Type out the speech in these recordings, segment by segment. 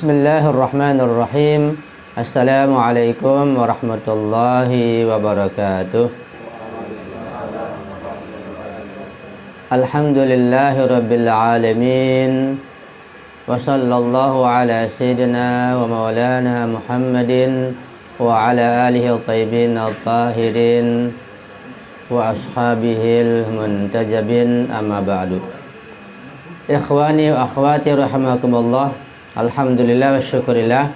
Bismillahirrahmanirrahim. Assalamualaikum warahmatullahi wabarakatuh. Alhamdulillahi rabbil alamin. Wa sallallahu ala sayyidina wa maulana Muhammadin wa ala alihi at-tayyibin at-tahirin wa ashabihil muntajabin, amma ba'du. Ikhwani wa akhwati rahimakumullah. Alhamdulillah wa syukurillah,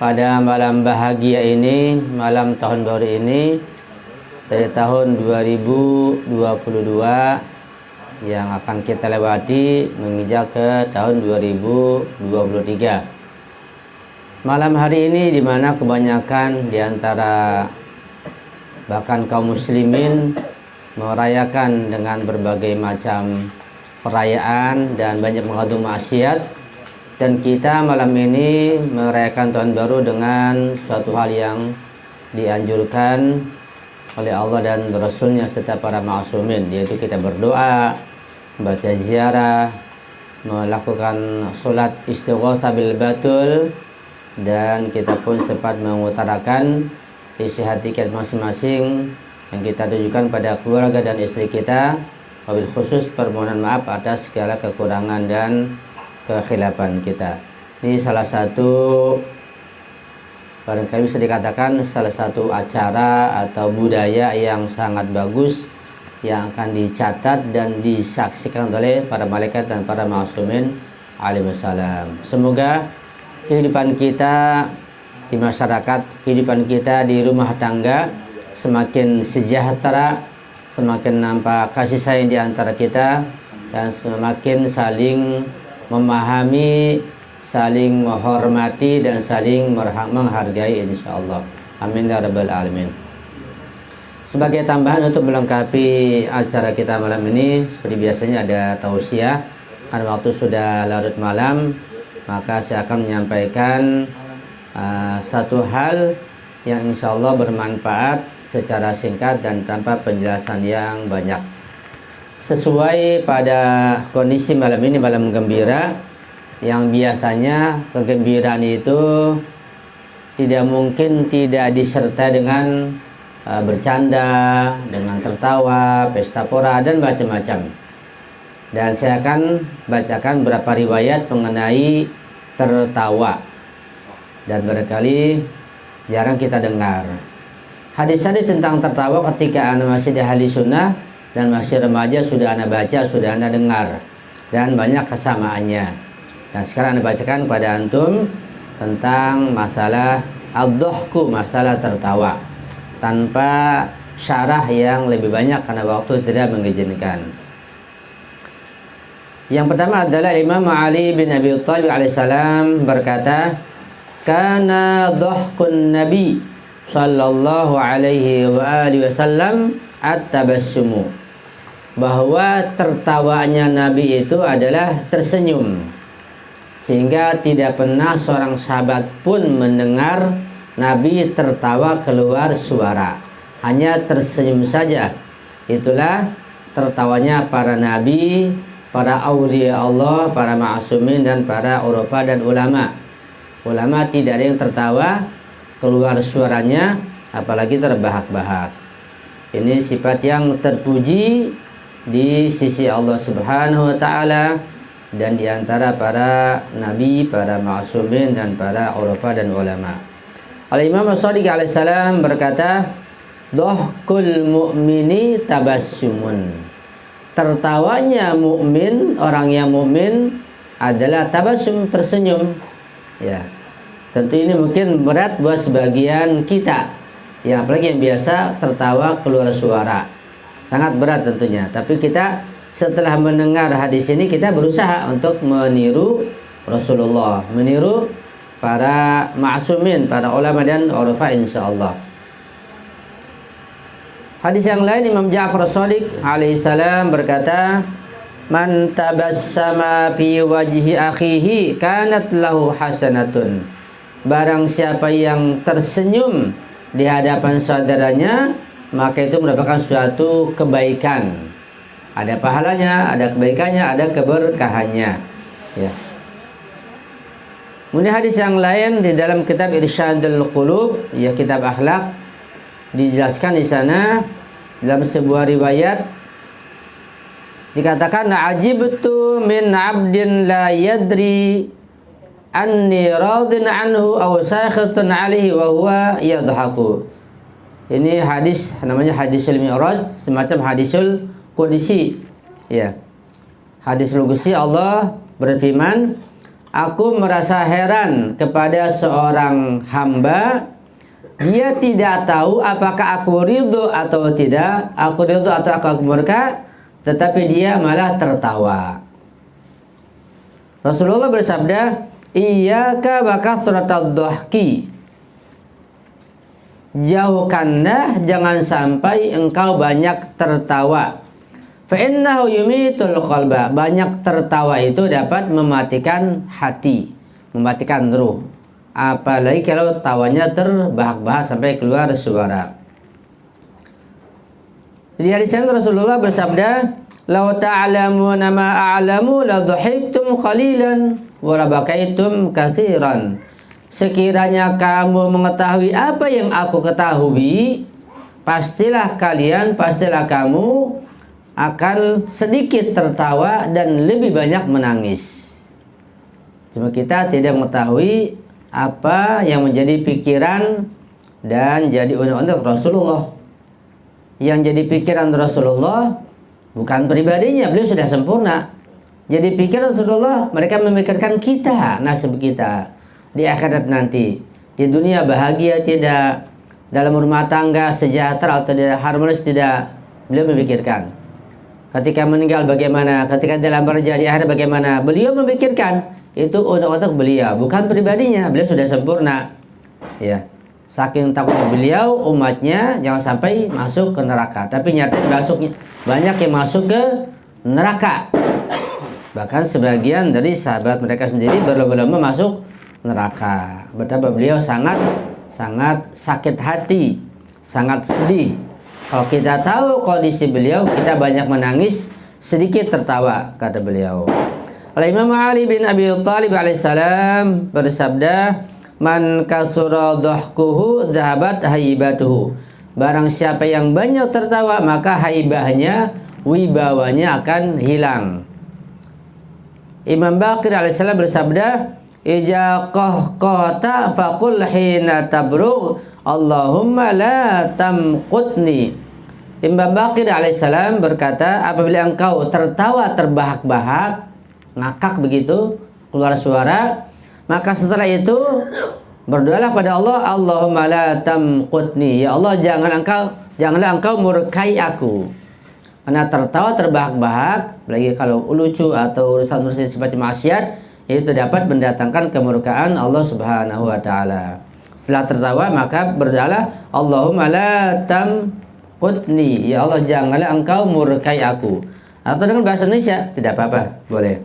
pada malam bahagia ini, malam tahun baru ini, dari tahun 2022 yang akan kita lewati menginjak ke tahun 2023. Malam hari ini dimana kebanyakan diantara bahkan kaum muslimin merayakan dengan berbagai macam perayaan dan banyak mengandung maksiat, dan kita malam ini merayakan tahun baru dengan suatu hal yang dianjurkan oleh Allah dan Rasulnya serta para ma'asumin, yaitu kita berdoa, membaca ziarah, melakukan sholat istighatsah bil batul, dan kita pun sempat mengutarakan isi hati kita masing-masing yang kita tujukan pada keluarga dan istri kita, wabil khusus permohonan maaf atas segala kekurangan dan kekhilafan kita. Ini salah satu, barangkali bisa dikatakan salah satu acara atau budaya yang sangat bagus yang akan dicatat dan disaksikan oleh para malaikat dan para ma'asumin alaihissalam. Semoga kehidupan kita di masyarakat, kehidupan kita di rumah tangga semakin sejahtera, semakin nampak kasih sayang di antara kita, dan semakin saling memahami, saling menghormati, dan saling menghargai insyaallah. Amin ya rabbal alamin. Sebagai tambahan untuk melengkapi acara kita malam ini, seperti biasanya ada tausiah. Karena waktu sudah larut malam, maka saya akan menyampaikan satu hal yang insyaallah bermanfaat secara singkat dan tanpa penjelasan yang banyak. Sesuai pada kondisi malam ini, malam gembira, yang biasanya kegembiraan itu tidak mungkin tidak disertai dengan bercanda, dengan tertawa, pesta pora, dan macam-macam. Dan saya akan bacakan beberapa riwayat mengenai tertawa, dan barangkali jarang kita dengar. Hadis-hadis tentang tertawa ketika Anda masih di ahli sunnah dan masih remaja sudah Anda baca, sudah Anda dengar, dan banyak kesamaannya. Dan sekarang Anda bacakan kepada antum tentang masalah ad-dhahku, masalah tertawa, tanpa syarah yang lebih banyak karena waktu tidak mengizinkan. Yang pertama adalah Imam Ali bin Abi Thalib alaihissalam berkata, "Kana dhahkun Nabi sallallahu alaihi wa alihi wasallam at-tabassumu," bahwa tertawanya Nabi itu adalah tersenyum, sehingga tidak pernah seorang sahabat pun mendengar Nabi tertawa keluar suara, hanya tersenyum saja. Itulah tertawanya para nabi, para aulia Allah, para ma'asumin, dan para urufah dan ulama. Ulama tidak ada yang tertawa keluar suaranya, apalagi terbahak-bahak. Ini sifat yang terpuji di sisi Allah Subhanahu wa ta'ala, dan di antara para nabi, para ma'asumin, dan para urufah dan ulama. Al-Imam As-Shadiq alaihissalam berkata, "Dhahkul mu'mini tabassumun." Tertawanya mukmin, orang yang mukmin adalah tabassum, tersenyum. Ya. Tentu ini mungkin berat buat sebagian kita, ya, apalagi yang biasa tertawa keluar suara. Sangat berat tentunya. Tapi kita setelah mendengar hadis ini, kita berusaha untuk meniru Rasulullah, meniru para ma'asumin, para ulama dan urufah insyaallah. Hadis yang lain, Imam Ja'far As-Shadiq alaihissalam berkata, "Man tabassama fi wajhi akhihi kanat lahu hasanatun." Barang siapa yang tersenyum di hadapan saudaranya, maka itu merupakan suatu kebaikan. Ada pahalanya, ada kebaikannya, ada keberkahannya. Ya. Kemudian hadis yang lain di dalam kitab Irsyadul Qulub, ya kitab akhlak, dijelaskan di sana dalam sebuah riwayat dikatakan ajibtu min 'abdin la yadri anni radin anhu aw sakhitun 'alaihi wa huwa yadhaku. Ini hadis namanya hadisul mi'raj, semacam hadisul qudsi. Ya. Hadisul qudsi Allah berfirman, aku merasa heran kepada seorang hamba, dia tidak tahu apakah aku ridho atau tidak, aku ridho atau aku murka, tetapi dia malah tertawa. Rasulullah bersabda, iyyaka wa kasratad dhahki, jauhkanlah jangan sampai engkau banyak tertawa. Fa innahu yumitul qalba, banyak tertawa itu dapat mematikan hati, mematikan ruh. Apalagi kalau tawanya terbahak-bahak sampai keluar suara. Di hadis yang Rasulullah bersabda, "Lau ta'lamuna ma a'lamu la dhahiktum qalilan wa la bakaitum katsiran." Sekiranya kamu mengetahui apa yang aku ketahui, pastilah kamu akan sedikit tertawa dan lebih banyak menangis. Cuma kita tidak mengetahui apa yang menjadi pikiran dan jadi undang-undang Rasulullah. Yang jadi pikiran Rasulullah bukan pribadinya, beliau sudah sempurna. Jadi pikiran Rasulullah, mereka memikirkan kita, nasib kita di akhirat nanti. Di dunia bahagia tidak, dalam rumah tangga sejahtera atau tidak, harmonis tidak, beliau memikirkan. Ketika meninggal bagaimana, ketika dalam kerja di akhirat bagaimana, beliau memikirkan. Itu untuk beliau, bukan pribadinya. Beliau sudah sempurna. Ya, saking takutnya beliau, umatnya jangan sampai masuk ke neraka. Tapi nyatanya banyak yang masuk ke neraka. Bahkan sebagian dari sahabat mereka sendiri berlomba-lomba masuk neraka. Betapa beliau sangat sakit hati, sangat sedih. Kalau kita tahu kondisi beliau, kita banyak menangis, sedikit tertawa, kata beliau. Imam Ali bin Abi Thalib alaihissalam bersabda, man kasura dhahkuhu dhahabat haibatuhu. Barang siapa yang banyak tertawa, maka haibahnya, wibawanya akan hilang. Imam Baqir alaihissalam bersabda, ija qahqata faqul hina tabrugh Allahumma la tamqutni. Imam Baqir alaihissalam berkata, apabila engkau tertawa terbahak-bahak, ngakak begitu, keluar suara, maka setelah itu berdoalah pada Allah, Allahumma la tamqutni, ya Allah janganlah engkau murkai aku. Karena tertawa terbahak-bahak, lagi kalau lucu atau urusan-urusan semacam maksiat, itu dapat mendatangkan kemurkaan Allah Subhanahu wa taala. Setelah tertawa maka berdoalah, Allahumma la tamqutni, ya Allah janganlah engkau murkai aku. Atau dengan bahasa Indonesia tidak apa-apa, boleh.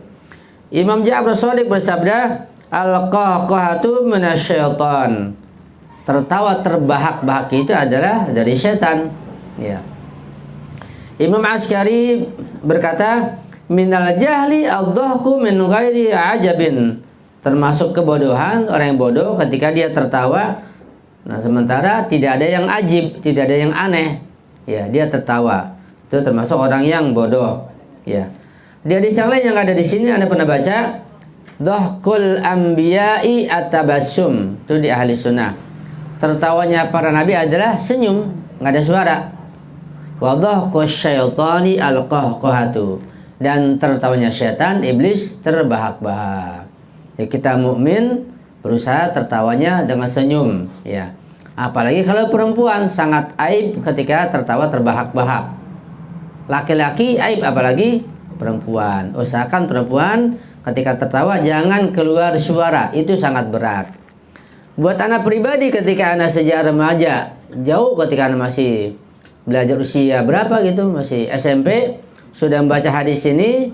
Imam Ja'far Shadiq bersabda, al-qahqahatu minasyaitan. Tertawa terbahak-bahak itu adalah dari setan. Ya. Imam Asy'ari berkata, minal jahli ad-dhahku min ghairi ajabin. Termasuk kebodohan orang yang bodoh ketika dia tertawa. Nah, sementara tidak ada yang ajib, tidak ada yang aneh. Ya, dia tertawa. Itu termasuk orang yang bodoh. Ya. Di hadis yang lain yang ada di sini Anda pernah baca, dhahkul anbiya'i at-tabassum. Itu di ahli sunnah. Tertawanya para nabi adalah senyum, nggak ada suara. Wa dhahkus syaitani al-qahqahatu. Dan tertawanya setan, iblis terbahak-bahak. Ya, kita mukmin berusaha tertawanya dengan senyum, ya. Apalagi kalau perempuan sangat aib ketika tertawa terbahak-bahak. Laki-laki aib, apalagi perempuan. Usahakan perempuan ketika tertawa jangan keluar suara, itu sangat berat. Buat anak pribadi ketika anak sejak remaja, jauh ketika anak masih belajar usia berapa gitu, masih SMP, sudah membaca hadis ini,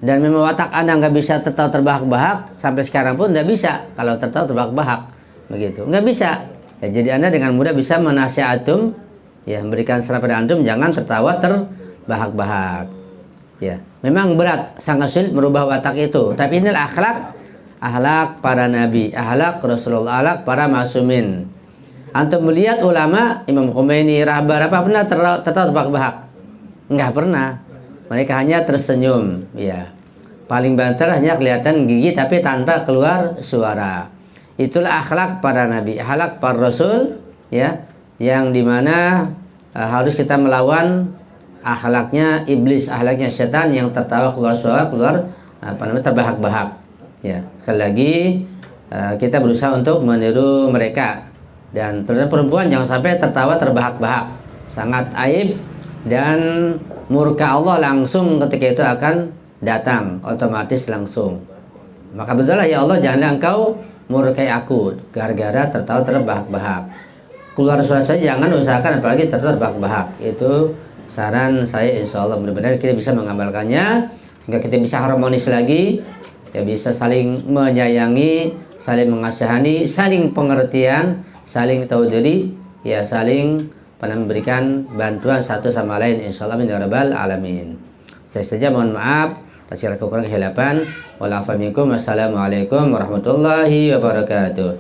dan memang watak anak nggak bisa tertawa terbahak-bahak, sampai sekarang pun nggak bisa kalau tertawa terbahak-bahak, begitu, nggak bisa. Ya, jadi anda dengan mudah bisa menasihatum, ya, memberikan saran pada antum jangan tertawa terbahak-bahak. Ya, memang berat, sangat sulit merubah watak itu. Tapi inilah akhlak Akhlak para nabi, akhlak Rasulullah, akhlak para masumin. Antum melihat ulama Imam Khomeini, Rahbar apa pernah tertawa terbahak-bahak? Enggak pernah. Mereka hanya tersenyum, ya. Paling banter hanya kelihatan gigi tapi tanpa keluar suara. Itulah akhlak para nabi, akhlak para rasul, ya, yang dimana harus kita melawan akhlaknya iblis, akhlaknya setan yang tertawa keluar suara, keluar terbahak-bahak. Ya, sekali lagi kita berusaha untuk meniru mereka, dan perempuan jangan sampai tertawa terbahak-bahak, sangat aib, dan murka Allah langsung ketika itu akan datang otomatis langsung. Maka berdoalah, ya Allah janganlah engkau murkai aku gara-gara tertawa terbahak-bahak. Keluar suara saja jangan, usahakan apalagi tertawa terbahak-bahak. Itu saran saya, insya Allah benar-benar kita bisa mengamalkannya sehingga kita bisa harmonis lagi, ya, bisa saling menyayangi, saling mengasihani, saling pengertian, saling tahu diri, ya, saling memberikan bantuan satu sama lain, insya Allah ya rabbal alamin. Saya saja mohon maaf atas kekurangan kehilapan. Wassalamualaikum warahmatullahi wabarakatuh.